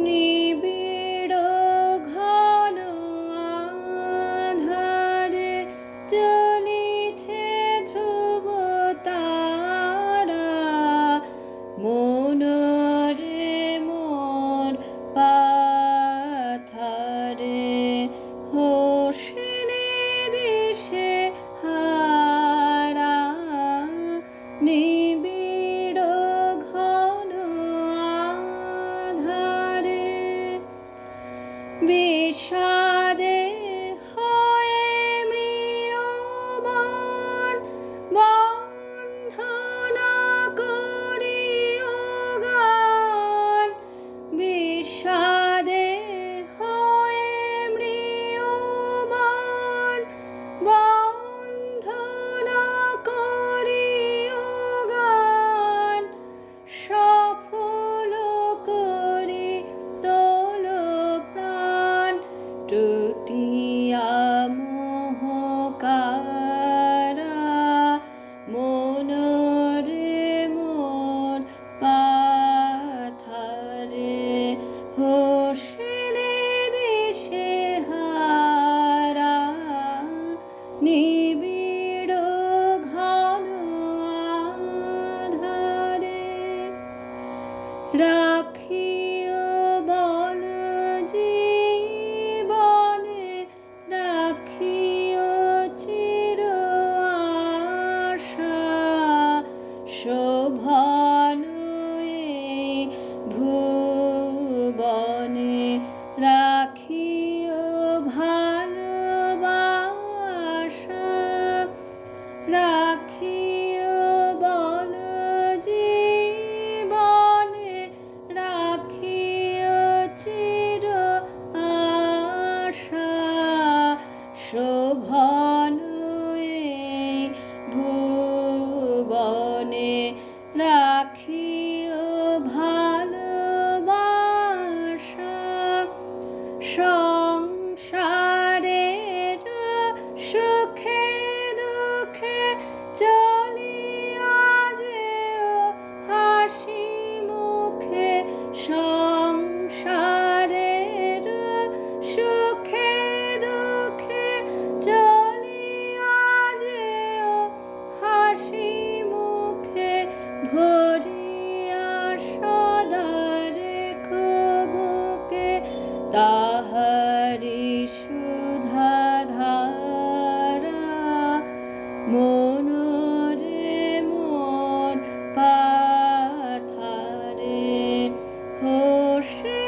নিবিড় ঘন আঁধারে জ্বলিছে ধ্রুব তারা, মন রে মোর পাথারে হোসেনে দিশে হারা। নিবিড় ঘন আঁধারে বিষাদে হয়ে ম্রিয়মাণ, বন্ধনা করিও গান। বিষাদে হয়ে ম্রিয়মাণ, বন্ধনা করিও গান। সফল করি তোল প্রাণ, টুটিয়া মোহ কারা। মন রে মোর পাথারে হোসেনে দিশে হারা। নিবিড় ঘন আঁধারে রাখিও বল জীবনে, রাখিও চির আশা। শোভন এই ভুবনে রাখিও ভালোবাসা। রাখিও বল জীবনে, রাখিও চির আশা। শোভন এই ভুবনে রাখিও ভালোবাসা। সংসারের সুখে দুঃখে চলিয়া যেও হাসি মুখে। সংসারের সুখে দুঃখে চলিয়া যেও হাসি মুখে। ভরিয়া সদা রেখো বুকে তাহারি সুধা ধারা। মন রে মোর পাথারে হোসেনে